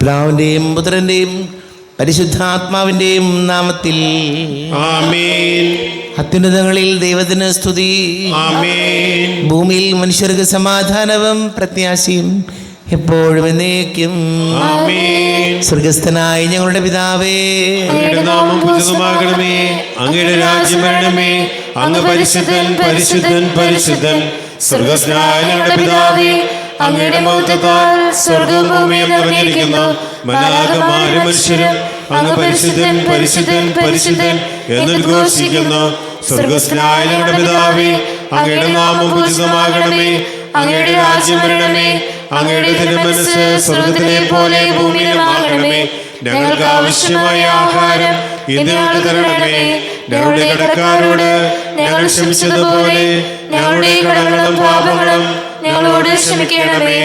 പിതാവിൻ്റെയും പുത്രൻ്റെയും പരിശുദ്ധാത്മാവിൻ്റെയും നാമത്തിൽ ആമേൻ. അത്യുന്നതങ്ങളിൽ ദൈവത്തിന് സ്തുതി. ആമേൻ. ഭൂമിയിൽ മനുഷ്യർക്ക് സമാധാനവും പ്രത്യാശയും എപ്പോഴും എന്നേക്കും. ആമേൻ. സ്വർഗസ്ഥനായ ഞങ്ങളുടെ പിതാവേ, അങ്ങയുടെ നാമം പൂജിതമാകണമേ. അങ്ങയുടെ രാജ്യം വരണമേ. അങ്ങ് പരിശുദ്ധൻ പരിശുദ്ധൻ പരിശുദ്ധൻ. സ്വർഗസ്ഥനായ ഞങ്ങളുടെ പിതാവേ, അങ്ങയുടെ മഹത്വത്താൽ സ്വർഗ്ഗവും ഭൂമിയും നിറഞ്ഞിരിക്കുന്നു. മാലാഖമാരും മനുഷ്യരും അങ്ങ് പരിശുദ്ധൻ പരിശുദ്ധൻ പരിശുദ്ധൻ എന്നുദ്ഘോഷിക്കുന്നു. സ്വർഗസ്ഥനായ ഞങ്ങളുടെ പിതാവേ, അങ്ങയുടെ നാമം പൂജിതമാകണമേ. അങ്ങയുടെ രാജ്യം വരണമേ. അങ്ങയുടെ തിരുമനസ്സ് സ്വർഗ്ഗത്തിലെ പോലെ ഭൂമിയിലുമാകണമേ. ഞങ്ങൾക്ക് ആവശ്യമായ ആഹാരം ഇന്ന് ഞങ്ങൾക്ക് തരണമേ. ഞങ്ങളുടെ കടക്കാരോട് ഞങ്ങൾ ക്ഷമിച്ചതുപോലെ ഞങ്ങളുടെ കടങ്ങളും പാപങ്ങളും ഞങ്ങളോട് ക്ഷമിക്കണമേ.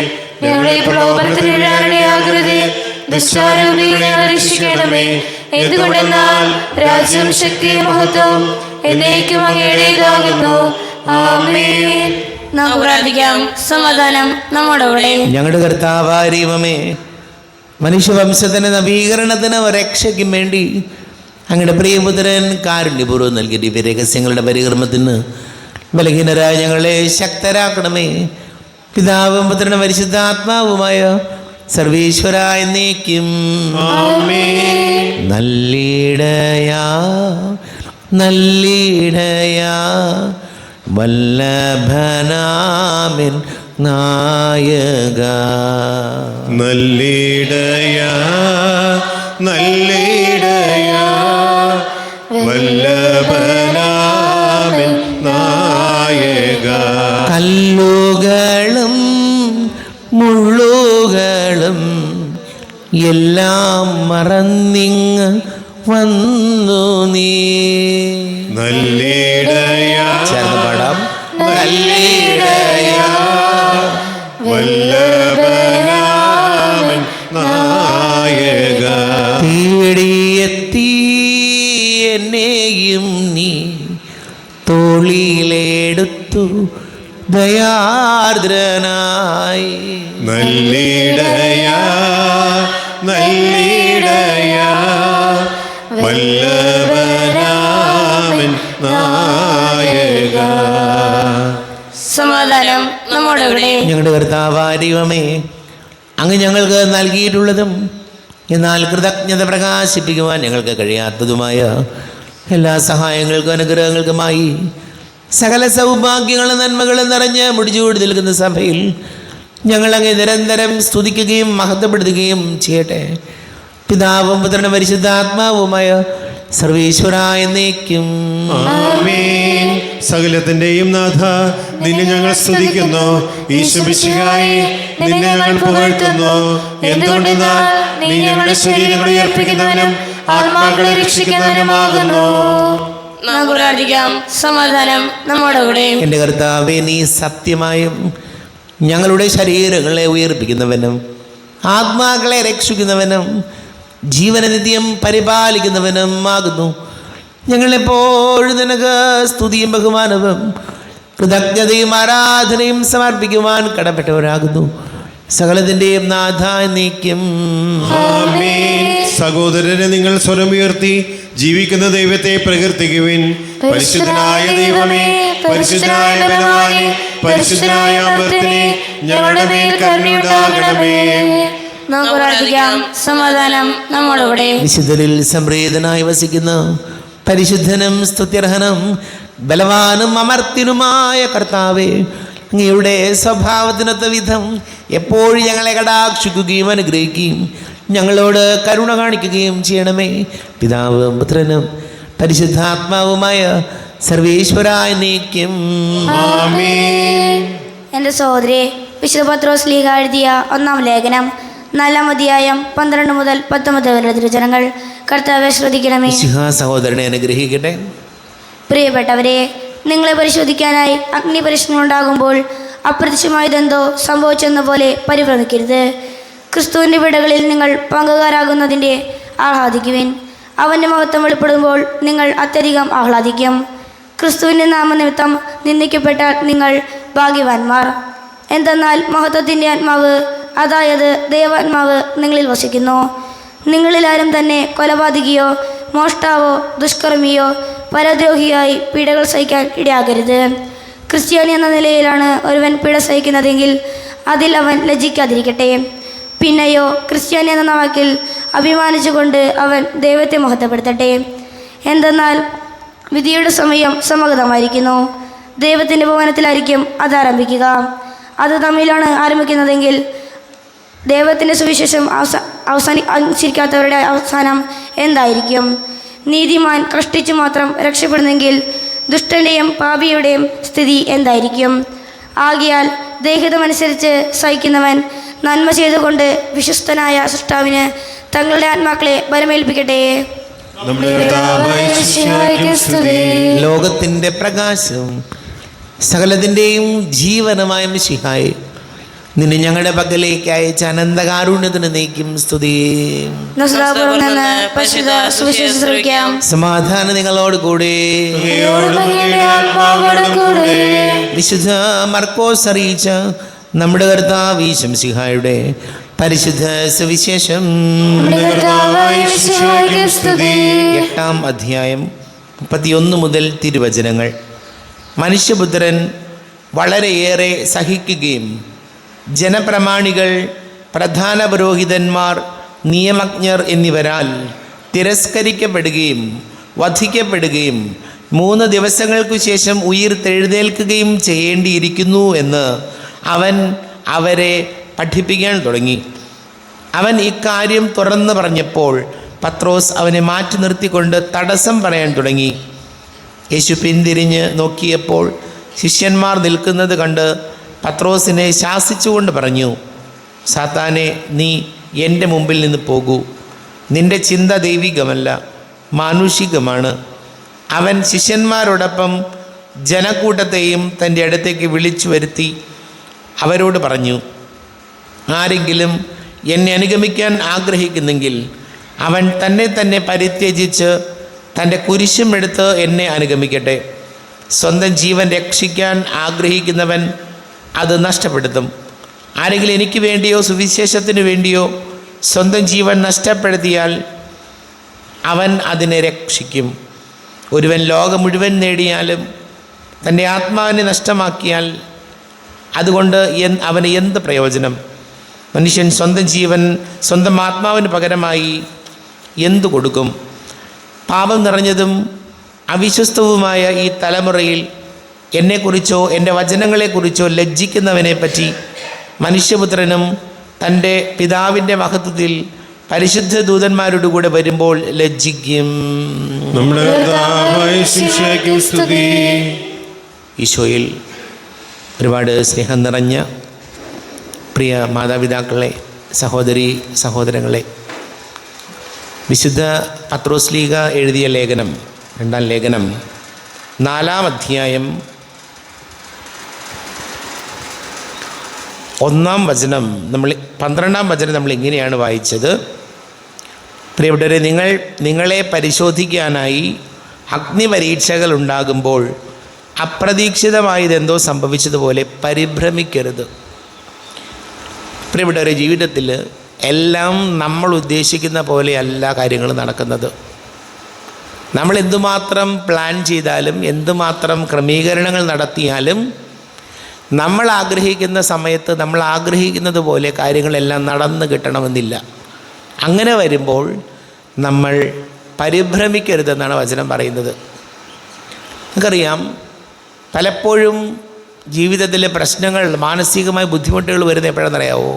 ഞങ്ങളെ പ്രലോഭനത്തിൽ ഇടയാകരുതേ, ദുഷ്ടാരൂപിയിൽ ഞങ്ങളെ രക്ഷിക്കണമേ. എന്തുകൊണ്ടെന്നാൽ രാജ്യം ശക്തിയും മഹത്വവും എന്നേക്കും അങ്ങയുടേതാകുന്നു. ആമേൻ. നാം പ്രാർത്ഥിക്കാം. സമാധാനം നമ്മോടുകൂടെ. ഞങ്ങളുടെ കർത്താവായ ദൈവമേ, മനുഷ്യവംശത്തിന്റെ നവീകരണത്തിന് രക്ഷയ്ക്കും വേണ്ടി അങ്ങയുടെ പ്രിയപുത്രൻ കാരുണ്യപൂർവ്വം നൽകിയ ദിവ്യരഹസ്യങ്ങളുടെ പരികർമ്മത്തിന് ബലഹീനരായ ഞങ്ങളെ ശക്തരാക്കണമേ. പിതാവും പുത്രനും പരിശുദ്ധാത്മാവുമായ സർവീശ്വര എന്നേക്കും. നല്ലിടയാ നല്ലിടയാ വല്ലഭനാമിൻ നായക. നല്ലിടയാ നല്ലിടയാ വല്ലഭനാമിൻ നായക. കല്ലുകളും മുള്ളുകളും എല്ലാം മറന്നിങ് വന്നു നീ. നല്ലിടയാ ചേർന്ന് പാടാം. നല്ലിടയാ വല്ലഭനാമിൻ നായക. തേടിയെത്തി എന്നെയും നീ തോളിലെടുത്തു ദയാർദ്രനായി. നല്ലിടയാ നല്ലിടയാ വല്ലഭനാമിൻ നായക. സമാധാനം നമ്മോടുകൂടെ. ഞങ്ങളുടെ കർത്താവായ ദൈവമേ, അങ്ങ് ഞങ്ങൾക്ക് നൽകിയിട്ടുള്ളതും എന്നാൽ കൃതജ്ഞത പ്രകാശിപ്പിക്കുവാൻ ഞങ്ങൾക്ക് കഴിയാത്തതുമായ എല്ലാ സഹായങ്ങൾക്കും അനുഗ്രഹങ്ങൾക്കുമായി സകല സൗഭാഗ്യങ്ങളും നന്മകളും നിറഞ്ഞ് മുടിച്ചുകൂടി നിൽക്കുന്ന സഭയിൽ ഞങ്ങളങ്ങ് നിരന്തരം സ്തുതിക്കുകയും മഹത്വപ്പെടുത്തുകയും ചെയ്യട്ടെ. പിതാവും പുത്രനും പരിശുദ്ധാത്മാവുമായ സർവീശ്വര എന്നേക്കും. ആമേൻ. സകലത്തിന്റെയും നാഥ, നിന്നെ ഞങ്ങൾ സ്തുതിക്കുന്നു. ഈശോമിശിഹായേ, നിന്നെ ഞങ്ങൾ പുകഴ്ത്തുന്നു. എന്തുകൊണ്ടെന്നാൽ നീ ഞങ്ങളുടെ ശരീരങ്ങളെ ഉയർപ്പിക്കുന്നവനും ആത്മാക്കളെ രക്ഷിക്കുന്നവനുമാകുന്നു. നാം പ്രാർത്ഥിക്കാം. സമാധാനം നമ്മോടുകൂടെ. എൻ്റെ കർത്താവേ, നീ സത്യമായും ഞങ്ങളുടെ ശരീരങ്ങളെ ഉയർപ്പിക്കുന്നവനും ആത്മാക്കളെ രക്ഷിക്കുന്നവനും ജീവനനിത്യം പരിപാലിക്കുന്നവനും ആകുന്നു. ഞങ്ങളെപ്പോഴും നിനക്ക് സ്തുതിയും ബഹുമാനവും കൃതജ്ഞതയും ആരാധനയും സമർപ്പിക്കുവാൻ കടപ്പെട്ടവരാകുന്നു. സകലത്തിൻ്റെയും നാഥ എന്നേക്കും. ആമേൻ. സഹോദരരെ, നിങ്ങൾ സ്വരമുയർത്തി ജീവിക്കുന്ന ദൈവത്തെ പ്രകീർത്തിക്കുവിൻ. പരിശുദ്ധനായ ദൈവമേ, പരിശുദ്ധനായ ബലവാനേ, പരിശുദ്ധനായ അമർത്തിനെ, ഞങ്ങളുടെ മേൽ കരുണയുണ്ടാകണമേ. നാം പ്രാർത്ഥിക്കാം. സമാധാനം നമ്മോടുകൂടെ. വിശുദ്ധരിൽ സംപ്രീതനായി വസിക്കുന്ന പരിശുദ്ധനും സ്തുത്യർഹനും ബലവാനും അമർത്തിനുമായ കർത്താവേ, അങ്ങയുടെ സ്വഭാവത്തിനൊത്ത വിധം എപ്പോഴും ഞങ്ങളെ കടാക്ഷിക്കുകയും അനുഗ്രഹിക്കുകയും ഞങ്ങളോട് കരുണ കാണിക്കുകയും ചെയ്യണമേ. പിതാവും പുത്രനും പരിശുദ്ധാത്മാവുമായ സർവേശ്വര എന്നേക്കും. ആമേൻ. എൻ്റെ സഹോദരി, വിശുദ്ധ പത്രോസ് ലീഗ എഴുതിയ 1-ാം ലേഖനം 4-ാം അധ്യായം 12 മുതൽ 19 വരെ തിരുവചനങ്ങൾ കർത്താവെ ശ്രദ്ധിക്കണമേ. സഹോദരനെ അനുഗ്രഹിക്കട്ടെ. പ്രിയപ്പെട്ടവരെ, നിങ്ങളെ പരിശോധിക്കാനായി അഗ്നിപരീക്ഷണമുണ്ടാകുമ്പോൾ അപ്രത്യക്ഷമായതെന്തോ സംഭവിച്ചെന്ന പോലെ പരിഭ്രമിക്കരുത്. ക്രിസ്തുവിൻ്റെ വിടകളിൽ നിങ്ങൾ പങ്കുകാരാകുന്നതിൻ്റെ ആഹ്ലാദിക്കുവിൻ. അവൻ്റെ മഹത്വം വെളിപ്പെടുമ്പോൾ നിങ്ങൾ അത്യധികം ആഹ്ലാദിക്കും. ക്രിസ്തുവിൻ്റെ നാമനിമിത്തം നിന്ദിക്കപ്പെട്ടാൽ നിങ്ങൾ ഭാഗ്യവാന്മാർ. എന്തെന്നാൽ മഹത്വത്തിൻ്റെ ആത്മാവ് അതായത് ദൈവാത്മാവ് നിങ്ങളിൽ വസിക്കുന്നു. നിങ്ങളിലാരും തന്നെ കൊലപാതകിയോ മോഷ്ടാവോ ദുഷ്കർമ്മിയോ പരദ്രോഹിയായി പീഡകൾ സഹിക്കാൻ ഇടയാകരുത്. ക്രിസ്ത്യാനി എന്ന നിലയിലാണ് ഒരുവൻ പീഡ സഹിക്കുന്നതെങ്കിൽ അതിൽ അവൻ ലജ്ജിക്കാതിരിക്കട്ടെ. പിന്നെയോ ക്രിസ്ത്യാനി എന്ന വാക്കിൽ അഭിമാനിച്ചുകൊണ്ട് അവൻ ദൈവത്തെ മഹത്വപ്പെടുത്തട്ടെ. എന്തെന്നാൽ വിധിയുടെ സമയം സമാഗതമായിരിക്കുന്നു. ദൈവത്തിൻ്റെ ഭവനത്തിലായിരിക്കും അത് ആരംഭിക്കുക. അത് തമ്മിലാണ് ആരംഭിക്കുന്നതെങ്കിൽ ദൈവത്തിൻ്റെ സുവിശേഷം അനുസരിക്കാത്തവരുടെ അവസാനം എന്തായിരിക്കും? നീതിമാൻ കഷ്ടിച്ചു മാത്രം രക്ഷപ്പെടുന്നെങ്കിൽ ദുഷ്ടൻ്റെയും പാപിയുടെയും സ്ഥിതി എന്തായിരിക്കും? ആകയാൽ ദേഹിതമനുസരിച്ച് സഹിക്കുന്നവൻ നന്മ ചെയ്തുകൊണ്ട് വിശ്വസ്തനായ സൃഷ്ടാവിന് തങ്ങളുടെ ആത്മാക്കളെ ബലമേൽപ്പിക്കട്ടെ. ലോകത്തിൻ്റെ പ്രകാശവും സകലത്തിൻ്റെയും ജീവനമായ മിശിഹായേ, നിന്നെ ഞങ്ങളുടെ പക്കലേക്ക് അയച്ച അനന്തകാരുണ്യത്തിന് നീക്കും സ്തുതി. സമാധാനം നിങ്ങളോട് കൂടെ. വിശുദ്ധ മർക്കോസ് അറിയിച്ച നമ്മുടെ കർത്താവ് മിശിഹായുടെ പരിശുദ്ധ സുവിശേഷം 8-ാം അധ്യായം 31 മുതൽ തിരുവചനങ്ങൾ. മനുഷ്യപുത്രൻ വളരെയേറെ സഹിക്കുകയും ജനപ്രമാണികൾ, പ്രധാന പുരോഹിതന്മാർ, നിയമജ്ഞർ എന്നിവരാൽ തിരസ്കരിക്കപ്പെടുകയും വധിക്കപ്പെടുകയും 3 ദിവസങ്ങൾക്കു ശേഷം ഉയിർത്തെഴുന്നേൽക്കുകയും ചെയ്യേണ്ടിയിരിക്കുന്നു എന്ന് അവൻ അവരെ പഠിപ്പിക്കാൻ തുടങ്ങി. അവൻ ഇക്കാര്യം തുറന്നു പറഞ്ഞപ്പോൾ പത്രോസ് അവനെ മാറ്റി നിർത്തിക്കൊണ്ട് തടസ്സം പറയാൻ തുടങ്ങി. യേശു പിന്തിരിഞ്ഞ് നോക്കിയപ്പോൾ ശിഷ്യന്മാർ നിൽക്കുന്നത് കണ്ട് പത്രോസിനെ ശാസിച്ചുകൊണ്ട് പറഞ്ഞു, സാത്താനെ, നീ എൻ്റെ മുമ്പിൽ നിന്ന് പോകൂ. നിൻ്റെ ചിന്ത ദൈവികമല്ല, മാനുഷികമാണ്. അവൻ ശിഷ്യന്മാരോടൊപ്പം ജനക്കൂട്ടത്തെയും തൻ്റെ അടുത്തേക്ക് വിളിച്ചു വരുത്തി അവരോട് പറഞ്ഞു, ആരെങ്കിലും എന്നെ അനുഗമിക്കാൻ ആഗ്രഹിക്കുന്നെങ്കിൽ അവൻ തന്നെ പരിത്യജിച്ച് തൻ്റെ കുരിശും എടുത്ത് എന്നെ അനുഗമിക്കട്ടെ. സ്വന്തം ജീവൻ രക്ഷിക്കാൻ ആഗ്രഹിക്കുന്നവൻ അത് നഷ്ടപ്പെടുത്തും. ആരെങ്കിലും എനിക്ക് വേണ്ടിയോ സുവിശേഷത്തിന് വേണ്ടിയോ സ്വന്തം ജീവൻ നഷ്ടപ്പെടുത്തിയാൽ അവൻ അതിനെ രക്ഷിക്കും. ഒരുവൻ ലോകം മുഴുവൻ നേടിയാലും തൻ്റെ ആത്മാവിനെ നഷ്ടമാക്കിയാൽ അതുകൊണ്ട് അവന് എന്ത് പ്രയോജനം? മനുഷ്യൻ സ്വന്തം ജീവൻ സ്വന്തം ആത്മാവിന് പകരമായി എന്തു കൊടുക്കും? പാപം നിറഞ്ഞതും അവിശ്വസ്തവുമായ ഈ തലമുറയിൽ എന്നെക്കുറിച്ചോ എൻ്റെ വചനങ്ങളെക്കുറിച്ചോ ലജ്ജിക്കുന്നവനെ പറ്റി മനുഷ്യപുത്രനും തൻ്റെ പിതാവിൻ്റെ മഹത്വത്തിൽ പരിശുദ്ധ ദൂതന്മാരോടുകൂടെ വരുമ്പോൾ ലജ്ജിക്കും. ഈശോയിൽ ഒരുപാട് സ്നേഹം നിറഞ്ഞ പ്രിയ മാതാപിതാക്കളെ, സഹോദരങ്ങളെ, വിശുദ്ധ പത്രോസ്ലീഹ എഴുതിയ ലേഖനം, 2-ാം ലേഖനം 4-ാം അധ്യായം 1-ാം വചനം 12-ാം വചനം നമ്മൾ ഇങ്ങനെയാണ് വായിച്ചത്. പ്രിയപ്പെട്ടവരെ, നിങ്ങളെ പരിശോധിക്കാനായി അഗ്നിപരീക്ഷകൾ ഉണ്ടാകുമ്പോൾ അപ്രതീക്ഷിതമായതെന്തോ സംഭവിച്ചതുപോലെ പരിഭ്രമിക്കരുത്. പ്രിയപ്പെട്ടവരെ, ജീവിതത്തിൽ എല്ലാം നമ്മൾ ഉദ്ദേശിക്കുന്ന പോലെയല്ല കാര്യങ്ങൾ നടക്കുന്നത്. നമ്മൾ എന്തുമാത്രം പ്ലാൻ ചെയ്താലും എന്തുമാത്രം ക്രമീകരണങ്ങൾ നടത്തിയാലും നമ്മൾ ആഗ്രഹിക്കുന്ന സമയത്ത് നമ്മൾ ആഗ്രഹിക്കുന്നത് പോലെ കാര്യങ്ങളെല്ലാം നടന്നു കിട്ടണമെന്നില്ല. അങ്ങനെ വരുമ്പോൾ നമ്മൾ പരിഭ്രമിക്കരുതെന്നാണ് വചനം പറയുന്നത്. നമുക്കറിയാം, പലപ്പോഴും ജീവിതത്തിലെ പ്രശ്നങ്ങൾ, മാനസികമായ ബുദ്ധിമുട്ടുകൾ വരുന്നത് എപ്പോഴാണെന്നറിയാവോ?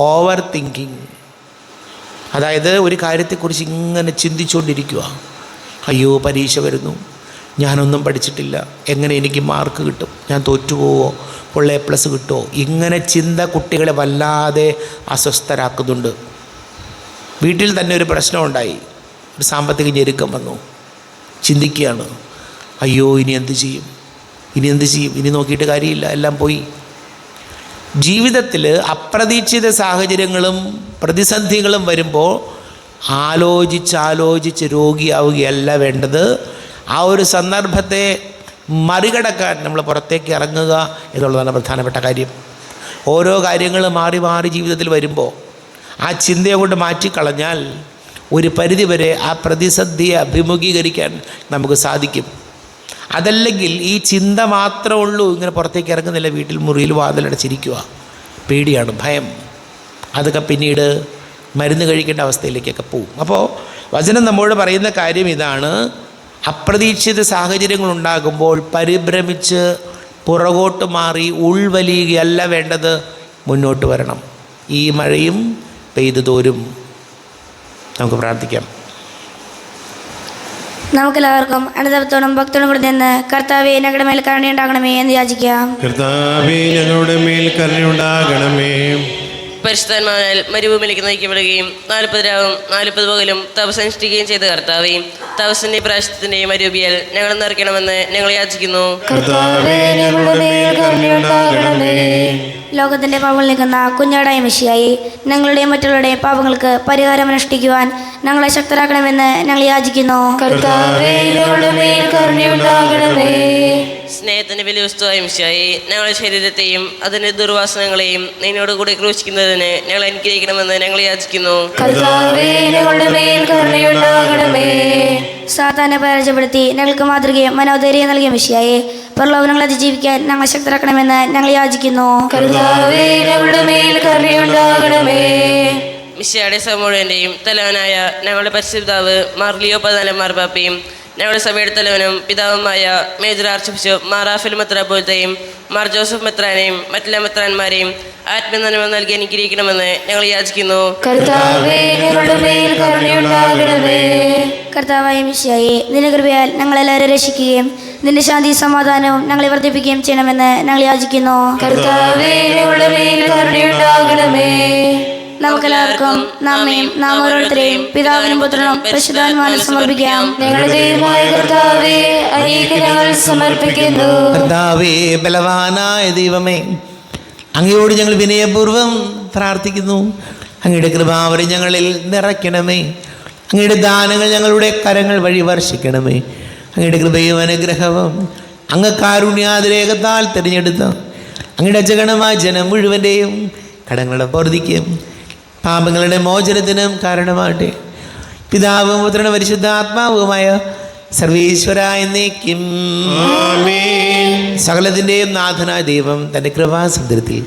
Over thinking. അതായത് ഒരു കാര്യത്തെക്കുറിച്ച് ഇങ്ങനെ ചിന്തിച്ചുകൊണ്ടിരിക്കുക. അയ്യോ, പരീക്ഷ വരുന്നു, ഞാനൊന്നും പഠിച്ചിട്ടില്ല, എങ്ങനെ എനിക്ക് മാർക്ക് കിട്ടും, ഞാൻ തോറ്റുപോവോ, ഫുൾ A+ കിട്ടുമോ? ഇങ്ങനെ ചിന്ത കുട്ടികളെ വല്ലാതെ അസ്വസ്ഥരാക്കുന്നുണ്ട്. വീട്ടിൽ തന്നെ ഒരു പ്രശ്നമുണ്ടായി, ഒരു സാമ്പത്തിക ഞെരുക്കം വന്നു, ചിന്തിക്കുകയാണ്, അയ്യോ ഇനി എന്ത് ചെയ്യും, ഇനി നോക്കിയിട്ട് കാര്യമില്ല, എല്ലാം പോയി. ജീവിതത്തിൽ അപ്രതീക്ഷിത സാഹചര്യങ്ങളും പ്രതിസന്ധികളും വരുമ്പോൾ ആലോചിച്ച് രോഗിയാവുകയല്ല വേണ്ടത്. ആ ഒരു സന്ദർഭത്തെ മറികടക്കാൻ നമ്മൾ പുറത്തേക്ക് ഇറങ്ങുക എന്നുള്ളതാണ് പ്രധാനപ്പെട്ട കാര്യം. ഓരോ കാര്യങ്ങൾ മാറി മാറി ജീവിതത്തിൽ വരുമ്പോൾ ആ ചിന്തയെ കൊണ്ട് മാറ്റിക്കളഞ്ഞാൽ ഒരു പരിധിവരെ ആ പ്രതിസന്ധിയെ അഭിമുഖീകരിക്കാൻ നമുക്ക് സാധിക്കും. അതല്ലെങ്കിൽ ഈ ചിന്ത മാത്രമേ ഉള്ളൂ, ഇങ്ങനെ പുറത്തേക്ക് ഇറങ്ങുന്നില്ല, വീട്ടിൽ മുറിയിൽ വാതിലടച്ചിരിക്കുക, പേടിയാണ്, ഭയം, അതൊക്കെ പിന്നീട് മരുന്ന് കഴിക്കേണ്ട അവസ്ഥയിലേക്കൊക്കെ പോവും. അപ്പോൾ വചനം നമ്മോട് പറയുന്ന കാര്യം ഇതാണ്: അപ്രതീക്ഷിത സാഹചര്യങ്ങളുണ്ടാകുമ്പോൾ പരിഭ്രമിച്ച് പുറകോട്ട് മാറി ഉൾവലിയുകയല്ല വേണ്ടത്, മുന്നോട്ട് വരണം. ഈ മഴയും പെയ്തു തോരും. നമുക്ക് പ്രാർത്ഥിക്കാം. നമുക്കെല്ലാവർക്കും അനുതാപത്തോടും ഭക്തോടും കൂടി നിന്ന് കർത്താവേ ഞങ്ങളുടെ മേൽ കരുണയുണ്ടാകണമേ എന്ന് യാചിക്കാം. കർത്താവേ ഞങ്ങളുടെ മേൽ കരുണയുണ്ടാകണമേ. പരിശുദ്ധാത്മാവിനാൽ മരുഭൂമിയിലേക്ക് നയിക്കപ്പെടുകയും 40 രാവും 40 പകലും തപസ് അനുഷ്ഠിക്കുകയും ചെയ്ത കർത്താവേ, തപസ്സിന്റെ പ്രായശ്ചിത്തത്തിന്റെയും മരുഭൂമിയാൽ ഞങ്ങൾ നിറയ്ക്കണമെന്ന് ഞങ്ങൾ യാചിക്കുന്നു. കർത്താവേ ഞങ്ങളുടെ മേൽ കരുണയുണ്ടാകണമേ. ലോകത്തിന്റെ പാപങ്ങൾ നീക്കുന്ന കുഞ്ഞാടായ മെസ്സിയായി ഞങ്ങളുടെയും മറ്റുള്ളവരുടെയും പാപങ്ങൾക്ക് പരിഹാരം അനുഷ്ഠിക്കുവാൻ ഞങ്ങളെ ശക്തരാക്കണമെന്ന് ഞങ്ങൾ യാചിക്കുന്നു. കർത്താവേ ഞങ്ങളുടെ മേൽ കരുണയുണ്ടാകണമേ. സ്നേഹത്തിന്റെ വലിയ വസ്തുവായ മിശിഹായേ, ഞങ്ങളുടെ ശരീരത്തെയും അതിന്റെ ദുർവാസനകളെയും നിന്നോട് കൂടി ക്രൂശിക്കുന്നതിന് ഞങ്ങൾ അനുഗ്രഹിക്കണമെന്ന് ഞങ്ങൾ യാചിക്കുന്നു. കർത്താവേ ഞങ്ങളുടെ മേൽ കരുണയുണ്ടാകണമേ. സാത്താനെ പരാജയപ്പെടുത്തി ഞങ്ങൾക്ക് മാതൃകയും മനോധൈര്യം നൽകിയ മെസ്സിയായെ, പ്രലോഭനങ്ങൾ അതിജീവിക്കാൻ ഞങ്ങളെ ശക്തരാക്കണമെന്ന് ഞങ്ങൾ യാചിക്കുന്നു. കർത്താവേ ഞങ്ങളുടെ മേൽ കരുണയുണ്ടാകണമേ. മിശിഹായുടെ സഭ മുഴുവന്റെയും തലവനായ ഞങ്ങളുടെ പരിശുദ്ധാവ് മാർ ലിയോ 14 മാർപ്പാപ്പയും ഞങ്ങളുടെ സഭയുടെ തലവനും പിതാവുമായ major archbishop Mar Raphael മെത്രാപ്പോലത്തെയും മാർ ജോസഫ് മെത്രാനെയും മറ്റെല്ലാ മെത്രാന്മാരെയും ആത്മനന്മ നൽകി അനുഗ്രഹിക്കണമെന്ന് ഞങ്ങൾ യാചിക്കുന്നു. കർത്താവേ ഞങ്ങളുടെ മേൽ കരുണയുണ്ടാകണമേ. കർത്താവായ മിശിഹായെ, നിന്റെ കൃപയാൽ ഞങ്ങളെല്ലാവരും രക്ഷിക്കുകയും നിന്റെ ശാന്തി സമാധാനവും ഞങ്ങളെ വർദ്ധിപ്പിക്കുകയും ചെയ്യണമെന്ന് ഞങ്ങൾ യാചിക്കുന്നു. കർത്താവേ ഞങ്ങളുടെ മേൽ കരുണയുണ്ടാകണമേ. നമുക്കെല്ലാവർക്കും നമ്മയും നാം ഓരോരുത്തരെയും പിതാവിനും പുത്രനും പരിശുദ്ധാത്മാവിനും സമർപ്പിക്കാം. ഞങ്ങളുടെ ദൈവമായ കർത്താവേ, അങ്ങേക്ക് ഞങ്ങൾ സമർപ്പിക്കുന്നു. കർത്താവേ, ബലവാനായ ദൈവമേ, അങ്ങയോട് ഞങ്ങൾ വിനയപൂർവ്വം പ്രാർത്ഥിക്കുന്നു. അങ്ങയുടെ കൃപാവരം ഞങ്ങളിൽ നിറയ്ക്കണമേ. അങ്ങയുടെ ദാനങ്ങൾ ഞങ്ങളുടെ കരങ്ങൾ വഴി വർഷിക്കണമേ. അങ്ങയുടെ കൃപയും അനുഗ്രഹവും അങ്ങ് കാരുണ്യാതിരേകത്താൽ തിരഞ്ഞെടുത്ത അങ്ങയുടെ അജഗണമായ ജനം മുഴുവൻ്റെയും കടങ്ങളുടെ പൊറുതിക്കും പാപങ്ങളുടെ മോചനത്തിനും കാരണമാകട്ടെ. പിതാവും പുത്രനും പരിശുദ്ധാത്മാവുമായ സർവീശ്വര എന്നേക്കും ആമേൻ. സകലത്തിൻ്റെയും നാഥനായ ദൈവം തൻ്റെ കൃപാസമുദ്രത്തിൽ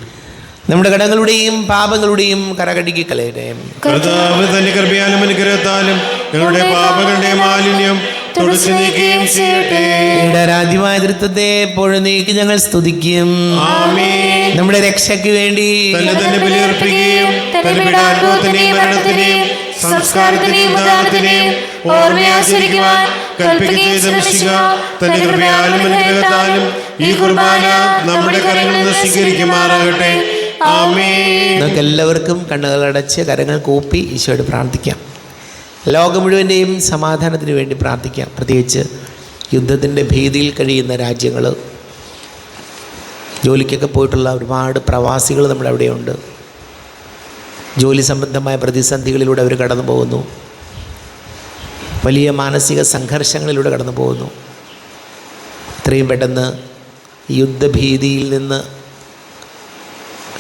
നമ്മുടെ കടങ്ങളുടെയും പാപങ്ങളുടെയും കരകടുക്കി കളയട്ടെ. കർത്താവ് തന്റെ കൃപയാലും അനുഗ്രഹത്താലും ഞങ്ങളുടെ പാപങ്ങളുടെ മാലിന്യം തുടച്ചു നീക്കുകയും ചെയ്യട്ടെ. രാജ്യമായ ദൃത്വത്തെ എപ്പോഴും നീക്കി ഞങ്ങൾ സ്തുതിക്കും. ആമേൻ. നമ്മുടെ രക്ഷയ്ക്ക് വേണ്ടി തന്നെ ബലിയർപ്പിക്കുകയും തന്റെ പീഡാനുഭവത്തിന്റെയും മരണത്തിന്റെയും സംസ്കാരത്തിന്റെയും ഉദാഹരണത്തിന്റെയും ഓർമ്മയാചരിക്കുവാൻ കൽപ്പിക്കുകയും ശ്രമിക്കുക. തന്റെ കൃപയാലും അനുഗ്രഹത്താലും ഈ കുർബാന നമ്മുടെ കരങ്ങളിൽ നിന്ന് സ്വീകരിക്കുമാറാകട്ടെ. ആമേൻ. നമുക്ക് എല്ലാവർക്കും കണ്ണുകളടച്ച് കരങ്ങൾ കൂപ്പി ഈശോയോട് പ്രാർത്ഥിക്കാം. ലോകം മുഴുവൻ്റെയും സമാധാനത്തിന് വേണ്ടി പ്രാർത്ഥിക്കാം. പ്രത്യേകിച്ച് യുദ്ധത്തിൻ്റെ ഭീതിയിൽ കഴിയുന്ന രാജ്യങ്ങൾ, ജോലിക്കൊക്കെ പോയിട്ടുള്ള ഒരുപാട് പ്രവാസികൾ നമ്മുടെ അവിടെയുണ്ട്. ജോലി സംബന്ധമായ പ്രതിസന്ധികളിലൂടെ അവർ കടന്നു പോകുന്നു. വലിയ മാനസിക സംഘർഷങ്ങളിലൂടെ കടന്നു പോകുന്നു. എത്രയും പെട്ടെന്ന് യുദ്ധഭീതിയിൽ നിന്ന്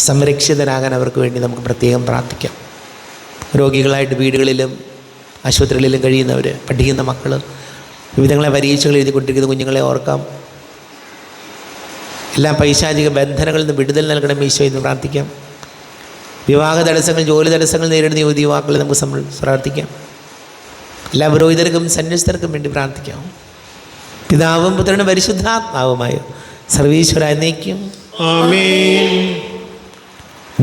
സംരക്ഷിതരാകാൻ അവർക്ക് വേണ്ടി നമുക്ക് പ്രത്യേകം പ്രാർത്ഥിക്കാം. രോഗികളായിട്ട് വീടുകളിലും ആശുപത്രികളിലും കഴിയുന്നവർ, പഠിക്കുന്ന മക്കൾ, വിവിധങ്ങളെ പരീക്ഷകൾ എഴുതിക്കൊണ്ടിരിക്കുന്ന കുഞ്ഞുങ്ങളെ ഓർക്കാം. എല്ലാ പൈശാചിക ബന്ധനങ്ങളിൽ നിന്ന് വിടുതൽ നൽകണം ഈശോ എന്ന് പ്രാർത്ഥിക്കാം. വിവാഹ തടസ്സങ്ങൾ, ജോലി തടസ്സങ്ങൾ നേരിടുന്ന യുവതി യുവാക്കളെ നമുക്ക് പ്രാർത്ഥിക്കാം. എല്ലാ പുരോഹിതർക്കും സന്യസ്തർക്കും വേണ്ടി പ്രാർത്ഥിക്കാം. പിതാവും പുത്രനും പരിശുദ്ധാത്മാവുമായ സർവീശ്വര എന്നേക്കും ആമേൻ.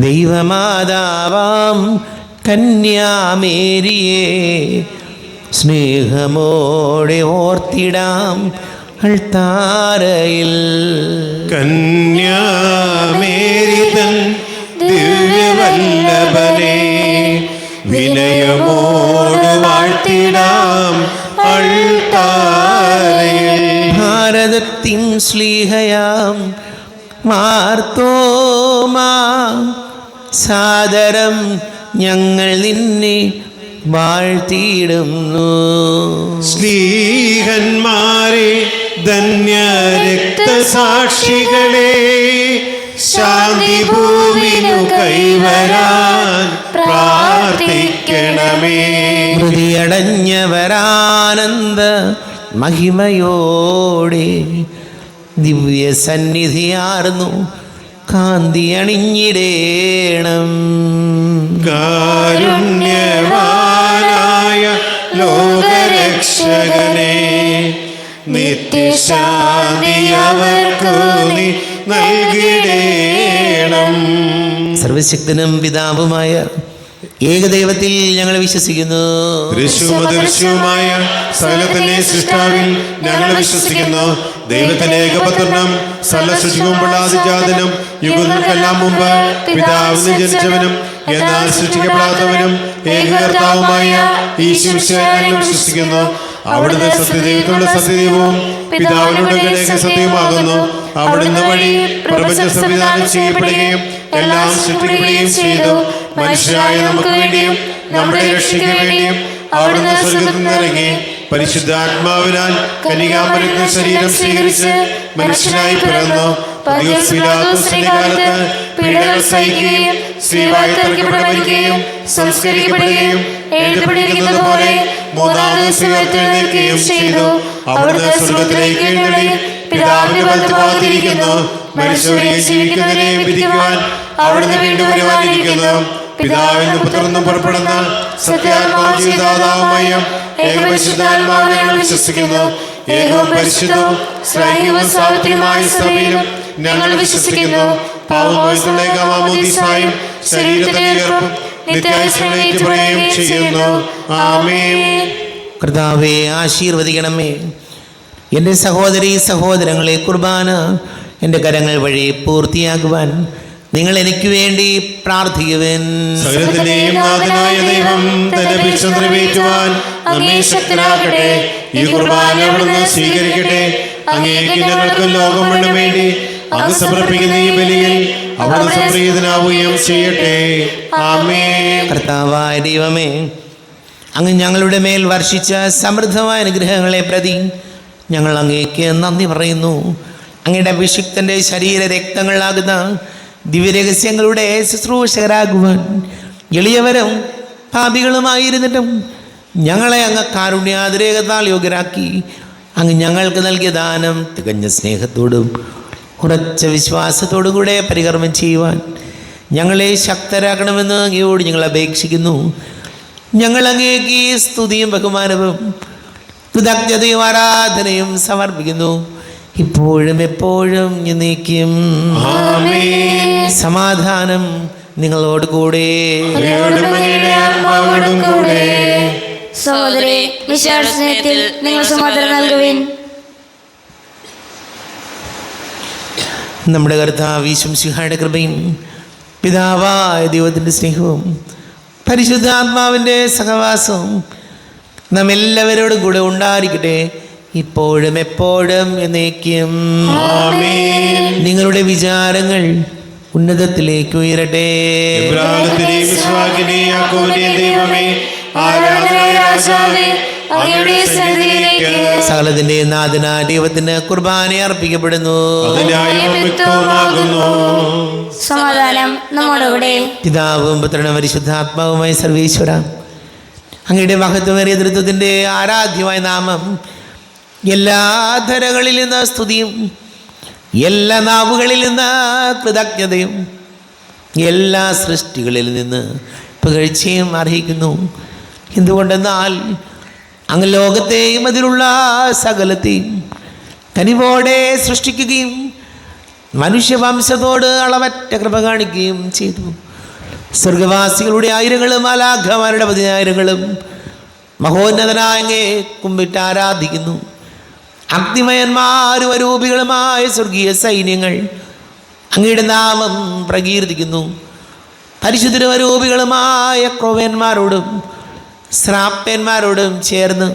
ദൈവമാതാവാം കന്യാമേരിയെ സ്നേഹമോടെ ഓർത്തിടാം അൾത്താരയിൽ. കന്യാമേരി തൻ ദിവ്യവല്ലഭനെ വിനയമോട് വാഴ്ത്തിടാം അൾത്താരയിൽ. ഭാരതത്തിൻ ശ്ലീഹയാം മാർത്തോമാ സാദരം ഞങ്ങൾ നിന്നെ വാഴ്ത്തിയിടുന്നു. സ്ലീഹന്മാരെ ധന്യ രക്തസാക്ഷികളെ ശാന്തി ഭൂവിനു കൈവരാൻ പ്രാർത്ഥിക്കണമേ. ഹൃദയടഞ്ഞവരാനന്ദ മഹിമയോടെ ദിവ്യ സന്നിധിയാർന്നു കാന്തി അണിഞ്ഞിടേണം. കാരുണ്യവാനായ ലോകരക്ഷകനെ, നിത്യശാന്തി അവർക്കു നീ നൽകിടേണം. സർവശക്തനും പിതാവുമായ ഏകദൈവത്തിൽ ഞങ്ങൾ വിശ്വസിക്കുന്നു. ദൃശ്യവുമദൃശ്യവുമായ സകലത്തിന്റെ സൃഷ്ടാവിൽ ഞങ്ങൾ വിശ്വസിക്കുന്നു. ദൈവത്തിന്റെ ഏകപുത്രനും സർവസൃഷ്ടിക്കും ആദിജാതനും യുഗങ്ങൾക്കെല്ലാം മുമ്പ് പിതാവിന് ജനിച്ചവനും എന്നാൽ സൃഷ്ടിക്കപ്പെടാത്തവനും ഏകകർത്താവുമായ ഈശോമിശിഹായിൽ വിശ്വസിക്കുന്നു. അവിടുന്ന് സത്യദൈവത്തോടുള്ള സത്യദൈവവും പിതാവിനോട് ഏക സത്യവുമാകുന്നു. അവിടുന്ന് വഴി പ്രപഞ്ചം സംവിധാനം ചെയ്യപ്പെടുകയും എല്ലാം സൃഷ്ടിക്കപ്പെടുകയും ചെയ്തു. മനുഷ്യരായ നമുക്ക് വേണ്ടിയും നമ്മുടെ രക്ഷയ്ക്ക് വേണ്ടിയും അവിടുന്ന് സ്വർഗ്ഗത്തിൽ നിന്നിറങ്ങി പരിശുദ്ധാത്മാവിനാൽ കന്യകാമറിയത്തിന്റെ ശരീരം സ്വീകരിച്ച് മനുഷ്യനായി പിറന്നു. പന്തിയോസ് പീലാത്തോസിന്റെ കാലത്ത് പീഡകൾ സഹിക്കുകയും സ്ത്രീവായി തറയ്ക്കപ്പെടുകയും സംസ്കരിക്കപ്പെടുകയും എഴുതപ്പെട്ടിരിക്കുന്നത് പോലെ മൂന്നാം ദിവസം ഉയർത്തെഴുന്നേൽക്കുകയും ചെയ്തു. അവിടുന്ന് സ്വർഗ്ഗത്തിലേക്ക് എഴുന്നള്ളി പിതാവിന്റെ വലത്തുഭാഗത്തിരിക്കുന്നു. മരിച്ചവരെയും ജീവിക്കുന്നവരെയും വിധിക്കുവാൻ അവിടുന്ന് വീണ്ടും വരുവാനിരിക്കുന്നു. പിതാവിനും പുത്രനും പുറപ്പെടുന്ന സത്യാത്മാവും ജീവിതാതാവുമായ ഏകപരിശുദ്ധാത്മാവിനെ ഞങ്ങൾ വിശ്വസിക്കുന്നു. ഏകവും പരിശുദ്ധവും ശ്ലൈഹികവും സാർവത്രികമായ സഭയിലും ഞങ്ങൾ വിശ്വസിക്കുന്നു. പാപമോചനത്തിനുള്ള ഏകമാമോദീസായും ശരീരത്തിന്റെ ഉയർപ്പും നിത്യായുസ്സും ഏറ്റുപറയുകയും ചെയ്യുന്നു. ആമേൻ. കർത്താവേ, ആശീർവദിക്കണമേ. എൻ്റെ സഹോദരീ സഹോദരങ്ങളെ, കുർബാന എൻ്റെ കരങ്ങൾ വഴി പൂർത്തിയാക്കുവാൻ നിങ്ങൾ എനിക്ക് വേണ്ടി പ്രാർത്ഥിക്കുവിൻ. സകലത്തിന്റെയും നാഥനായ ദൈവം തന്റെ ഭിക്ഷ നിറവേറ്റുവാൻ നമ്മെ ശക്തരാക്കട്ടെ. ഈ കുർബാന അവിടുന്ന് സ്വീകരിക്കട്ടെ. അങ്ങേക്ക് ഞങ്ങൾക്കും ലോകം മുഴുവനും വേണ്ടി അങ്ങ് സമർപ്പിക്കുന്ന ഈ ബലിയിൽ അവിടുന്ന് സംപ്രീതനാവുകയും ചെയ്യട്ടെ. ആമേൻ. കർത്താവായ ദൈവമേ, അങ്ങ് ഞങ്ങളുടെ മേൽ വർഷിച്ച സമൃദ്ധമായ അനുഗ്രഹങ്ങളെ പ്രതി ഞങ്ങൾ അങ്ങേക്ക് നന്ദി പറയുന്നു. അങ്ങയുടെ അഭിഷിക്തൻ്റെ ശരീര രക്തങ്ങളാകുന്ന ദിവ്യരഹസ്യങ്ങളുടെ ശുശ്രൂഷകരാകുവാൻ എളിയവരും പാപികളുമായിരുന്നിട്ടും ഞങ്ങളെ അങ്ങ് കാരുണ്യാതിരേകത്താൽ യോഗ്യരാക്കി. അങ്ങ് ഞങ്ങൾക്ക് നൽകിയ ദാനം തികഞ്ഞ സ്നേഹത്തോടും ഉറച്ച വിശ്വാസത്തോടും കൂടെ പരികർമ്മം ചെയ്യുവാൻ ഞങ്ങളെ ശക്തരാക്കണമെന്ന് അങ്ങയോട് ഞങ്ങൾ അപേക്ഷിക്കുന്നു. ഞങ്ങൾ അങ്ങേക്ക് സ്തുതിയും ബഹുമാനവും കൃതജ്ഞതയും ആരാധനയും സമർപ്പിക്കുന്നു, ഇപ്പോഴും എപ്പോഴും എന്നേക്കും. ആമേൻ. സമാധാനം നിങ്ങളോട് കൂടെ. സഹോദരി, വിശാല സ്നേഹത്തിൽ നിങ്ങൾ സമാധാനം നൽകുവിൻ. നമ്മുടെ കർത്താവ് ഈശോമിശിഹായുടെ കൃപയും പിതാവായ ദൈവത്തിൻ്റെ സ്നേഹവും പരിശുദ്ധാത്മാവിൻ്റെ സഹവാസവും നാം എല്ലാവരോടും കൂടെ ഉണ്ടായിരിക്കട്ടെ, ഇപ്പോഴും എപ്പോഴും എന്നേക്കും. ആമേൻ. നിങ്ങളുടെ വിചാരങ്ങൾ ഉന്നതത്തിലേക്ക് ഉയരട്ടെ. ഇബ്രാഹിമിന്റെയും ഇസ്ഹാക്കിന്റെയും യാക്കോബിന്റെയും ദൈവമേ, ആരാധനായ രാജാവേ, അങ്ങയുടെ സന്നിധിയിലേക്ക് സകലത്തിന്റെ നാഥനായ ദൈവത്തിന് കുർബാന അർപ്പിക്കപ്പെടുന്നു. സമാധാനം നമ്മോടുകൂടെ. പിതാവും പുത്രനും പരിശുദ്ധാത്മാവുമായ സർവേശ്വര, അങ്ങയുടെ മഹത്വമേറിയ തൃത്വത്തിൻ്റെ ആരാധ്യമായ നാമം എല്ലാ ധരകളിൽ നിന്ന് സ്തുതിയും എല്ലാ നാവുകളിൽ നിന്ന് കൃതജ്ഞതയും എല്ലാ സൃഷ്ടികളിൽ നിന്ന് പുകഴ്ചയും അർഹിക്കുന്നു. എന്തുകൊണ്ടെന്നാൽ അങ്ങ് ലോകത്തെയും അതിലുള്ള സകലത്തെയും കനിവോടെ സൃഷ്ടിക്കുകയും മനുഷ്യവംശത്തോട് അളവറ്റ കൃപ കാണിക്കുകയും ചെയ്തു. സ്വർഗവാസികളുടെ ആയിരങ്ങളും മാലാഖമാരുടെ പതിനായിരങ്ങളും മഹോന്നതനായ അങ്ങയെ കുമ്പിട്ട് ആരാധിക്കുന്നു. അഗ്നിമയന്മാരും അരൂപികളുമായ സ്വർഗീയ സൈന്യങ്ങൾ അങ്ങയുടെ നാമം പ്രകീർത്തിക്കുന്നു. പരിശുദ്ധരും അരൂപികളുമായ ക്രോവന്മാരോടും ശ്രാപ്പന്മാരോടും ചേർന്ന്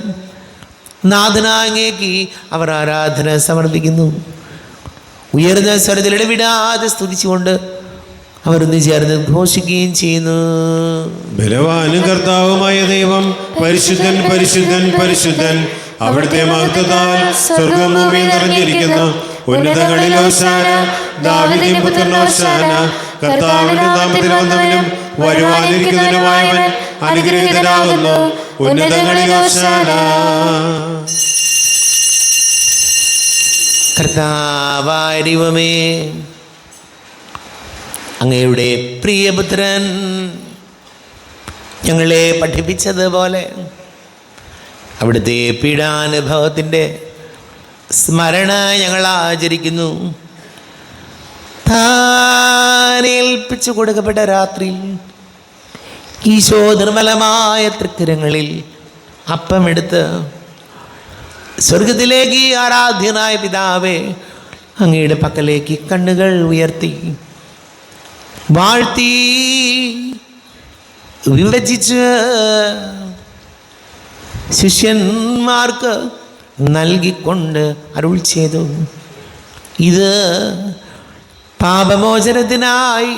നാഥനായ അങ്ങേക്ക് അവർ ആരാധന സമർപ്പിക്കുന്നു. ഉയർന്ന സ്വരത്തിൽ ഇടവിടാതെ സ്തുതിച്ചുകൊണ്ട് അവരൊന്ന് ചേർന്ന് ഘോഷിക്കുകയും ചെയ്യുന്നു. ബലവാനും കർത്താവുമായ ദൈവം പരിശുദ്ധൻ പരിശുദ്ധൻ പരിശുദ്ധൻ, അവിടുത്തെ മഹത്വത്താൽ സ്വർഗ്ഗവും ഭൂമിയും നിറഞ്ഞിരിക്കുന്നു. ഉന്നതങ്ങളിൽ ഹോശാന, ദാവീദിന്റെ പുത്രൻ ഹോശാന. കർത്താവിന്റെ നാമത്തിൽ വന്നവനും വരുവാനിരിക്കുന്നവനുമായവൻ അനുഗ്രഹീതനാകുന്നു. ഉന്നതങ്ങളിൽ ഹോശാന. കർത്താവായ ദൈവമേ, അങ്ങയുടെ പ്രിയപുത്രൻ ഞങ്ങളെ പഠിപ്പിച്ചതുപോലെ അവിടുത്തെ പീഡാനുഭവത്തിൻ്റെ സ്മരണ ഞങ്ങൾ ആചരിക്കുന്നു. താൻ ഏൽപ്പിച്ചു കൊടുക്കപ്പെട്ട രാത്രി ഈശോ നിർമ്മലമായ തൃക്കരങ്ങളിൽ അപ്പമെടുത്ത് സ്വർഗത്തിലേക്ക് ആരാധ്യനായ പിതാവേ അങ്ങയുടെ പക്കലേക്ക് കണ്ണുകൾ ഉയർത്തി വാഴ്ത്തി വിഭജിച്ച് ശിഷ്യന്മാർക്ക് നൽകിക്കൊണ്ട് അരുൾ ചെയ്തു, ഇത് പാപമോചനത്തിനായി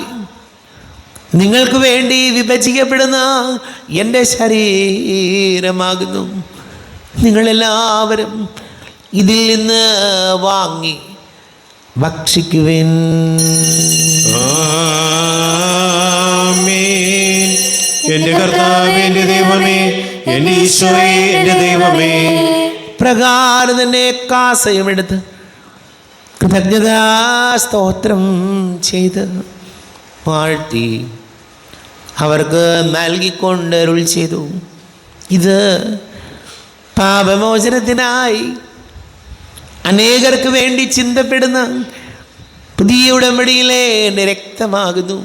നിങ്ങൾക്ക് വേണ്ടി വിഭജിക്കപ്പെടുന്ന എൻ്റെ ശരീരമാകുന്നു. നിങ്ങളെല്ലാവരും ഇതിൽ നിന്ന് വാങ്ങി ഭക്ഷിക്കുവിൻ. ആമേൻ. എന്റെ കർത്താവേ, എന്റെ ദൈവമേ, എന്റെ ഈശോയേ, എന്റെ ദൈവമേ. പ്രകാരം തന്നെ കാസയുമെടുത്ത് കൃതജ്ഞതാ സ്തോത്രം ചെയ്ത് വാഴ്ത്തി അവർക്ക് നൽകിക്കൊണ്ട് അരുൾ ചെയ്തു, ഇത് പാപമോചനത്തിനായി അനേകർക്ക് വേണ്ടി ചിന്തപ്പെടുന്ന പുതിയ ഉടമ്പടിയിലെ എൻ്റെ രക്തമാകുന്നു.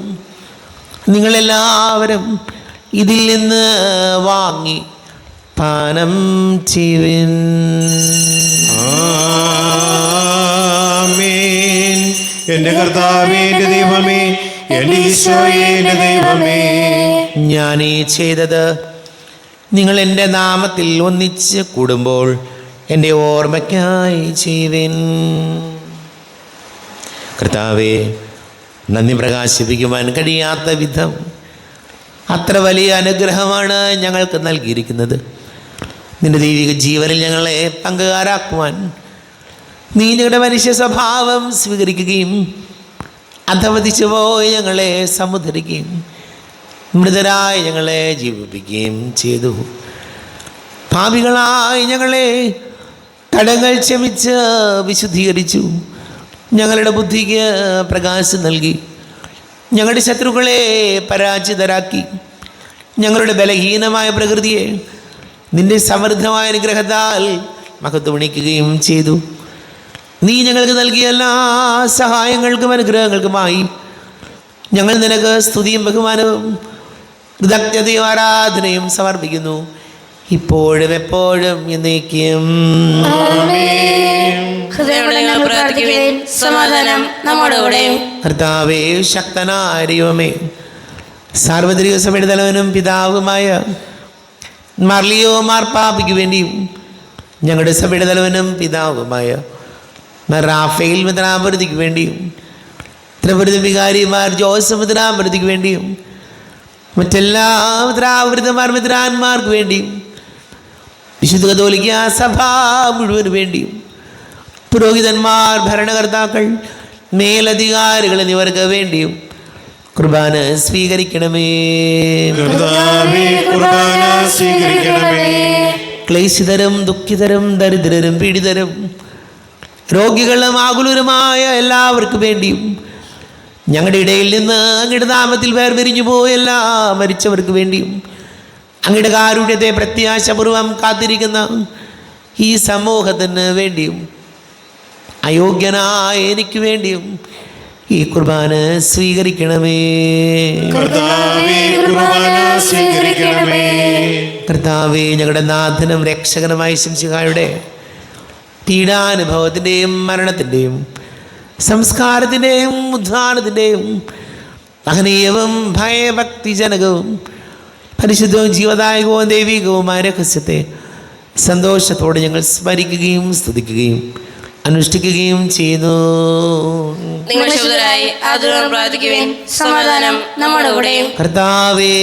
നിങ്ങളെല്ലാവരും ഇതിൽ നിന്ന് വാങ്ങി പാനം ചെയ്യുവിൻ. ആമേൻ. എന്റെ കർത്താവേ, എന്റെ ദൈവമേ, എന്റെ ഈശോയേ, എന്റെ ദൈവമേ. ഞാൻ ഈ ചെയ്തത് നിങ്ങൾ എൻ്റെ നാമത്തിൽ ഒന്നിച്ച് കൂടുമ്പോൾ എൻ്റെ ഓർമ്മയ്ക്കായി ചെയ്യുവിൻ. കർത്താവേ, നന്ദി പ്രകാശിപ്പിക്കുവാൻ കഴിയാത്ത വിധം അത്ര വലിയ അനുഗ്രഹമാണ് ഞങ്ങൾക്ക് നൽകിയിരിക്കുന്നത്. നിന്റെ ദൈവിക ജീവനിൽ ഞങ്ങളെ പങ്കുകാരാക്കുവാൻ നീ ഞങ്ങളുടെ മനുഷ്യ സ്വഭാവം സ്വീകരിക്കുകയും അധവധിച്ചു പോയി ഞങ്ങളെ സമുദ്ധരിക്കുകയും മൃതരായി ഞങ്ങളെ ജീവിപ്പിക്കുകയും ചെയ്തു. പാപികളായി ഞങ്ങളെ കടങ്ങൾ ക്ഷമിച്ച് വിശുദ്ധീകരിച്ചു. ഞങ്ങളുടെ ബുദ്ധിക്ക് പ്രകാശം നൽകി. ഞങ്ങളുടെ ശത്രുക്കളെ പരാജിതരാക്കി. ഞങ്ങളുടെ ബലഹീനമായ പ്രകൃതിയെ നിന്റെ സമൃദ്ധമായ അനുഗ്രഹത്താൽ മഹത്വണിക്കുകയും ചെയ്തു. നീ ഞങ്ങൾക്ക് നൽകിയ എല്ലാ സഹായങ്ങൾക്കും അനുഗ്രഹങ്ങൾക്കുമായി ഞങ്ങൾ നിനക്ക് സ്തുതിയും ബഹുമാനവും കൃതജ്ഞതയും ആരാധനയും സമർപ്പിക്കുന്നു, ഇപ്പോഴും എപ്പോഴും എന്നേക്കും. സമാധാനം നമ്മോടുകൂടെ. കർത്താവേ, ശക്തനായ ദൈവമേ, സാർവത്രിക സഭയുടെ തലവനും പിതാവുമായ മാർലിയോ മാർപ്പാപ്പയ്ക്ക് വേണ്ടിയും ഞങ്ങളുടെ സഭയുടെ തലവനും പിതാവുമായ റാഫേൽ മിത്രാപുരത്തിക്ക് വേണ്ടിയും ത്രിപുരത വികാരിമാർ ജോസഫ് മിത്രാപുരത്തിക്ക് വേണ്ടിയും മറ്റെല്ലാ മിത്രാവൃതമാർ മിത്രാന്മാർക്ക് വേണ്ടിയും വിശുദ്ധ കത്തോലിക്ക സഭ മുഴുവന് വേണ്ടിയും പുരോഹിതന്മാർ, ഭരണകർത്താക്കൾ, മേലധികാരികൾ എന്നിവർക്ക് വേണ്ടിയും കുർബാന സ്വീകരിക്കണമേ. ക്ലേശിതരും ദുഃഖിതരും ദരിദ്രരും പീഡിതരും രോഗികളും ആകുലരുമായ എല്ലാവർക്കും വേണ്ടിയും ഞങ്ങളുടെ ഇടയിൽ നിന്ന് അങ്ങയുടെ നാമത്തിൽ വേർപിരിഞ്ഞു പോയ എല്ലാ മരിച്ചവർക്ക് വേണ്ടിയും അങ്ങയുടെ കാരുണ്യത്തെ പ്രത്യാശപൂർവം കാത്തിരിക്കുന്ന ഈ സമൂഹത്തിന് വേണ്ടിയും അയോഗ്യനായ എനിക്ക് വേണ്ടിയും ഈ കുർബാന സ്വീകരിക്കണമേ. കർത്താവേ, ഞങ്ങളുടെ നാഥനും രക്ഷകനുമായ ശംസിഹായുടെ പീഡാനുഭവത്തിൻ്റെയും മരണത്തിൻ്റെയും സംസ്കാരത്തിൻ്റെയും ഉദ്ധാനത്തിൻ്റെയും മഹനീയവും ഭയഭക്തിജനകവും പരിശുദ്ധവും ജീവദായകവും ദൈവികവുമായ രഹസ്യത്തെ സന്തോഷത്തോടെ ഞങ്ങൾ സ്മരിക്കുകയും സ്തുതിക്കുകയും അനുഷ്ഠിക്കുകയും ചെയ്യുന്നു. സമാധാനം നമ്മോടുകൂടെ. കർത്താവേ,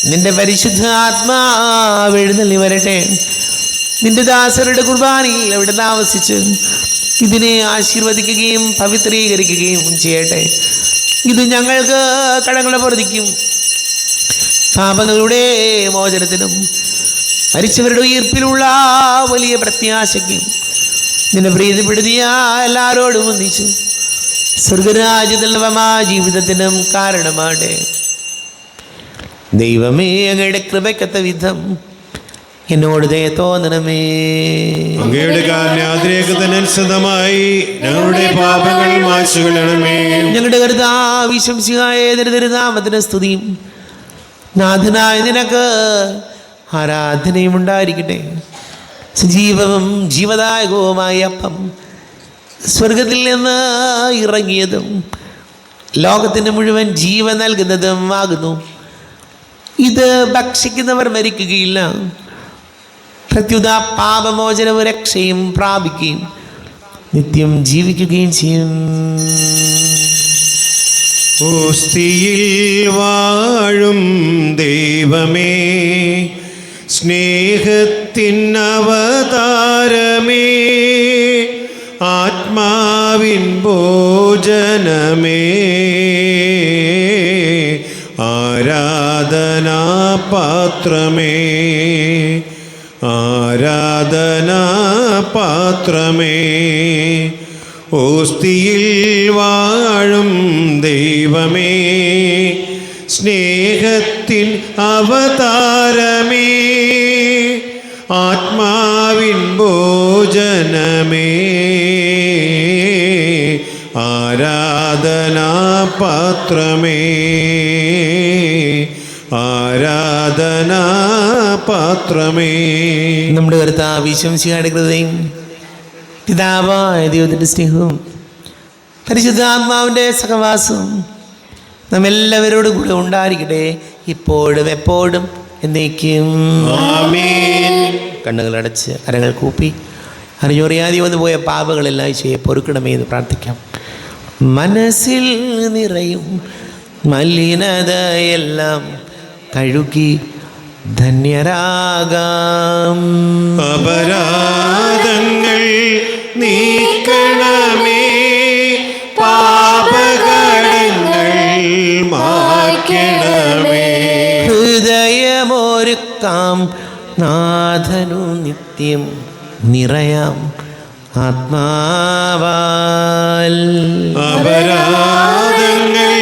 നിന്റെ പരിശുദ്ധ ആത്മാവ് എഴുന്നള്ളി വരട്ടെ. നിന്റെ ദാസരുടെ കുർബാനയിൽ അവിടെ താമസിച്ച് ഇതിനെ ആശീർവദിക്കുകയും പവിത്രീകരിക്കുകയും ചെയ്യട്ടെ. ഇത് ഞങ്ങൾക്ക് കടങ്ങളുടെ പൊറുതിക്കും പാപങ്ങളുടെ മോചനത്തിനും മരിച്ചവരുടെ ഉയർപ്പിലുള്ള വലിയ പ്രത്യാശയ്ക്കും നിന്നെ പ്രീതിപ്പെടുത്തിയ എല്ലാവരോടും ഒന്നിച്ച് സ്വർഗരാജ്യത്തിലുള്ള ജീവിതത്തിനും കാരണമാട്ടെ. ദൈവമേ, അങ്ങയുടെ കൃപയ്ക്കൊത്ത വിധം എന്നോട് ദയ തോന്നണമേ. അങ്ങയുടെ കാരുണ്യാതിരേകതനുസൃതമായി ഞങ്ങളുടെ പാപങ്ങൾ മായ്ച്ചുകളയണമേ. ഞങ്ങളുടെ കർത്താവ് ശംസിഹായ ദരിദ്രനാമത്തിന് സ്തുതിയും നാഥനായ നിനക്ക് ആരാധനയും ഉണ്ടായിരിക്കട്ടെ. സജീവവും ജീവദായകവുമായ അപ്പം സ്വർഗത്തിൽ നിന്ന് ഇറങ്ങിയതും ലോകത്തിന് മുഴുവൻ ജീവൻ നൽകുന്നതും ആകുന്നു. ഇത് ഭക്ഷിക്കുന്നവർ മരിക്കുകയില്ല, പ്രത്യുത പാപമോചനവും രക്ഷയും പ്രാപിക്കുകയും നിത്യം ജീവിക്കുകയും ചെയ്യും. ഓസ്തിയിൽ വാഴും ദൈവമേ, സ്നേഹത്തിനവതാരമേ, ആത്മാവിൻ ഭോജനമേ, ആരാധനാപാത്രമേ, ആരാധനാപാത്രമേ, ഓസ്തിയിൽ വാഴും ദൈവമേ, സ്നേഹത്തിൻ അവതാരമേ, ആത്മാവിൻ ഭോജനമേ, ആരാധനാപാത്രമേ, ആരാധനാപാത്രമേ. നമ്മുടെ കർത്താവ് ശംസിഹായുടെ കൃപയും പിതാവായ ദൈവത്തിൻ്റെ സ്നേഹവും പരിശുദ്ധാത്മാവിൻ്റെ സഹവാസവും നമ്മെല്ലാവരോടും കൂടെ ഉണ്ടായിരിക്കട്ടെ, ഇപ്പോഴും എപ്പോഴും എന്നേക്കും. ആമേൻ. കണ്ണുകളടച്ച് കരങ്ങൾ കൂപ്പി അറിഞ്ഞറിയാതെ വന്നു പോയ പാപങ്ങളെല്ലാം ചെയ്യെ പൊറുക്കണമേ എന്ന് പ്രാർത്ഥിക്കാം. മനസ്സിൽ നിറയും മലിനതയെല്ലാം കഴുകി ധന്യരാകാം. അപരാധങ്ങൾ നീക്കണമേ, പാപകടങ്ങൾ മായ്ക്കണമേ. ഹൃദയമൊരുക്കാം നാഥനു നിത്യം നിറയാം ആത്മാവാൽ. അപരാധങ്ങൾ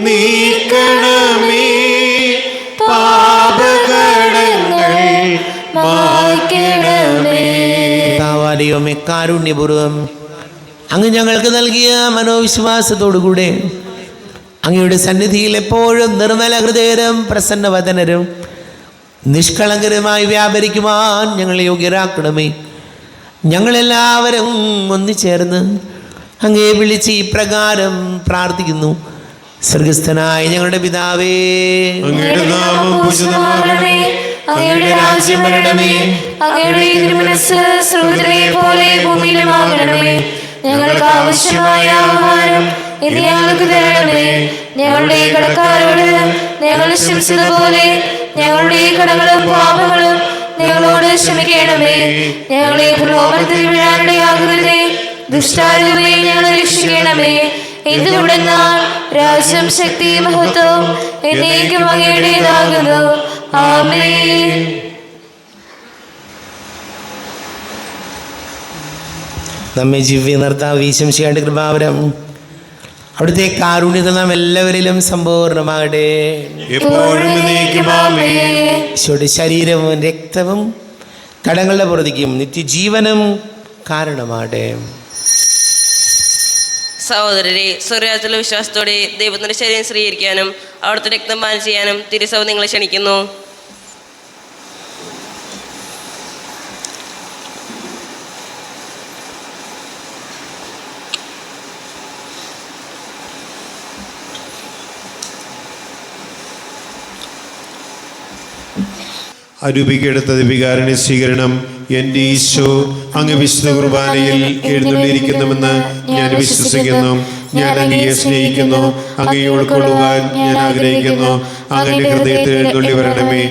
നീക്കണമേ, പാപകടങ്ങൾ മായ്ക്കണമേ. ദൈവമേ, കാരുണ്യപൂർവം അങ്ങ് ഞങ്ങൾക്ക് നൽകിയ മനോവിശ്വാസത്തോടുകൂടെ അങ്ങയുടെ സന്നിധിയിൽ എപ്പോഴും നിർമ്മല ഹൃദയരും പ്രസന്നവദനരും നിഷ്കളങ്കരുമായി വ്യാപരിക്കുവാൻ ഞങ്ങളെ യോഗ്യരാക്കണമേ. ഞങ്ങളെല്ലാവരും ഒന്നിച്ചേർന്ന് അങ്ങേ വിളിച്ച് ഇപ്രകാരം പ്രാർത്ഥിക്കുന്നു. സ്വർഗസ്ഥനായ ഞങ്ങളുടെ പിതാവേ, അങ്ങയുടെ നാമം പൂജിതമാകണമേ, അങ്ങയുടെ രാജ്യം വരണമേ, അങ്ങയുടെ തിരുമനസ്സ് സ്വർഗ്ഗത്തിലെ പോലെ ഭൂമിയിലുമാകണമേ. ഞങ്ങൾക്ക് ആവശ്യമായ ആഹാരം ഇന്ന് ഞങ്ങൾക്ക് തരണമേ. ഞങ്ങളുടെ കടക്കാരോട് ഞങ്ങൾ ക്ഷമിച്ചതുപോലെ ഞങ്ങളുടെ കടങ്ങളും പാപങ്ങളും ഞങ്ങളോട് ക്ഷമിക്കണമേ. ഞങ്ങളെ പ്രലോഭനത്തിൽ വീഴാനിടയാകരുതേ, ദുഷ്ടാരൂപേ ഞങ്ങളെ രക്ഷിക്കണമേ. എന്തുകൊണ്ടെന്നാൽ രാജ്യം, ശക്തി, മഹത്വം എന്നേക്കും അങ്ങയുടേതാകുന്നു. ആമേൻ. നമ്മെ ജീവി നിർത്താവ് ശംസിഹായുടെ കൃപാവരം അവിടുത്തെ കാരുണ്യത നാം എല്ലാവരിലും സമ്പൂർണ്ണമാകട്ടെ. എപ്പോഴും എന്നേക്കും ആമേൻ. ഈശോയുടെ ശരീരവും രക്തവും കടങ്ങളുടെ പൊറുതിക്കും നിത്യജീവനും കാരണമാകട്ടെ. സഹോദരരെ, സ്വർഗ്ഗരാജ്യത്തിലെ വിശ്വാസത്തോടെ ദൈവത്തിന്റെ ശരീരം സ്വീകരിക്കാനും അവിടുത്തെ രക്തം പാനം ചെയ്യാനും തിരുസഭ നിങ്ങളെ ക്ഷണിക്കുന്നു. അരൂപിക്കെടുത്ത ദിവികാരുണ്യ സ്വീകരണം. എൻ്റെ ഈശോ അങ്ങ് വിശുദ്ധ കുർബാനയിൽ എഴുന്നള്ളിയിരിക്കുന്നുവെന്ന് ഞാൻ വിശ്വസിക്കുന്നു. ഞാൻ അങ്ങയെ സ്നേഹിക്കുന്നു. അങ്ങയെ ഉൾക്കൊള്ളുവാൻ ഞാൻ ആഗ്രഹിക്കുന്നു. അങ്ങയുടെ ഹൃദയത്തിൽ എഴുന്നള്ളി വരണമേ.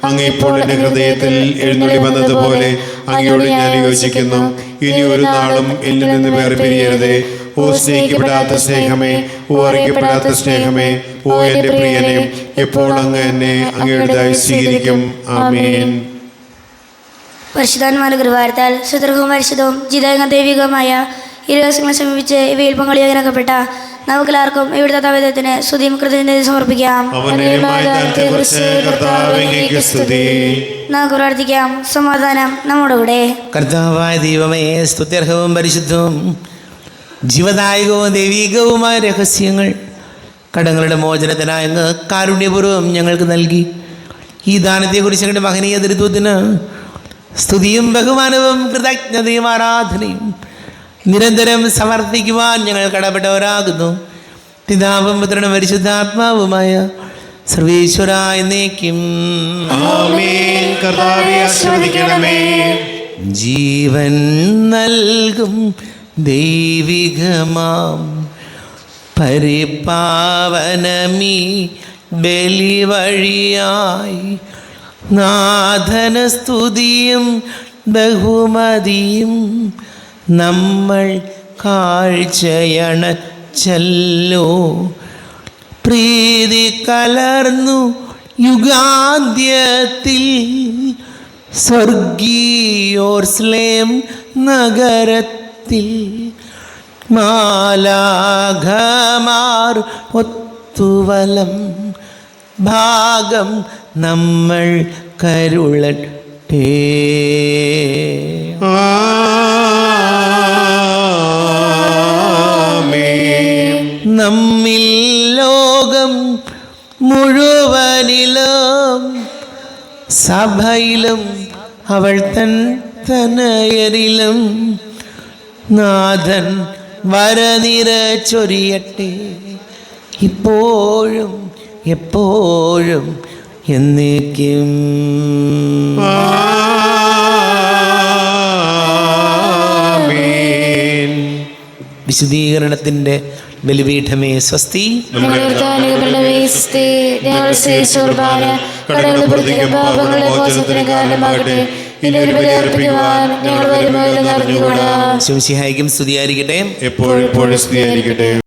അങ്ങ് ഇപ്പോൾ എൻ്റെ ഹൃദയത്തിൽ എഴുന്നള്ളി വന്നതുപോലെ അങ്ങയോട് ഞാൻ യോജിക്കുന്നു. ഇനി ഒരു നാളും എന്നിൽ നിന്ന് വേർപിരിയരുതേ. ഓ സ്നേഹിക്കപ്പെടാത്ത സ്നേഹമേ, ഓ അറിയപ്പെടാത്ത സ്നേഹമേ, ഓ എൻ്റെ പ്രിയനെ, എപ്പോൾ അങ്ങ് എന്നെ അങ്ങയുടേതായി സ്വീകരിക്കും. ആമേൻ. പരിശുദ്ധാത്മാവിന്റെ കൃപാരത്താൽ സുദൃഢവും പരിശുദ്ധവും ജിതയും ദൈവികവുമായ ഇരുവശങ്ങളെ സമീപിച്ച് ഇവയിൽ പങ്കാളിയാക്കപ്പെട്ട നമുക്കെല്ലാവർക്കും ഇവിടുത്തെ തവേദത്തിന് സ്തുതിയും കൃതജ്ഞതയും സമർപ്പിക്കാം. നമുക്ക് പ്രാർത്ഥിക്കാം. സമാധാനം നമ്മുടെ കൂടെ. കർത്താവായ ദൈവമേ, സ്തുത്യർഹവും പരിശുദ്ധവും ജീവദായകവും ദൈവികവുമായ രഹസ്യങ്ങൾ കടങ്ങളുടെ മോചനത്തിനായി അങ്ങ് കാരുണ്യപൂർവ്വം ഞങ്ങൾക്ക് നൽകി. ഈ ദാനത്തെക്കുറിച്ച് ഞങ്ങളുടെ മഹനീയ ദൃത്വത്തിന് സ്തുതിയും ബഹുമാനവും കൃതജ്ഞതയും ആരാധനയും നിരന്തരം സമർപ്പിക്കുവാൻ ഞങ്ങൾ കടപ്പെട്ടവരാകുന്നു. പിതാവും പുത്രനും പരിശുദ്ധാത്മാവുമായ സർവേശ്വര എന്നേക്കും ആമേൻ. കർത്താവേ ആശീർവദിക്കണമേ. ജീവൻ നൽകും ദൈവികമാം പരിപാവനമീ ബലി വഴിയായി നാഥന സ്തുതിയും ബഹുമതിയും നമ്മൾ കാഴ്ചയണച്ചല്ലോ. പ്രീതി കലർന്നു യുഗാന്ത്യത്തിൽ സ്വർഗീയോർസ്ലേം നഗരത്തിൽ മാലാഘമാർ ഒത്തുവലം ഭാഗം നമ്മൾ കരുളട്ടെ. ആമേൻ. നമ്മിൽ ലോകം മുഴുവനിലും സഭയിലും അവൾ തൻ തനയരിലും നാഥൻ വരനിര ചൊരിയട്ടെ. ഇപ്പോഴും എപ്പോഴും എന്നേക്കും. ആമേൻ. വിശുദ്ധീകരണത്തിൻ്റെ ബലിപീഠമേ സ്വസ്തി. ശംസിഹായിക്കും സ്തുതിയായിരിക്കട്ടെ. എപ്പോഴും സ്തുതിയായിരിക്കട്ടെ.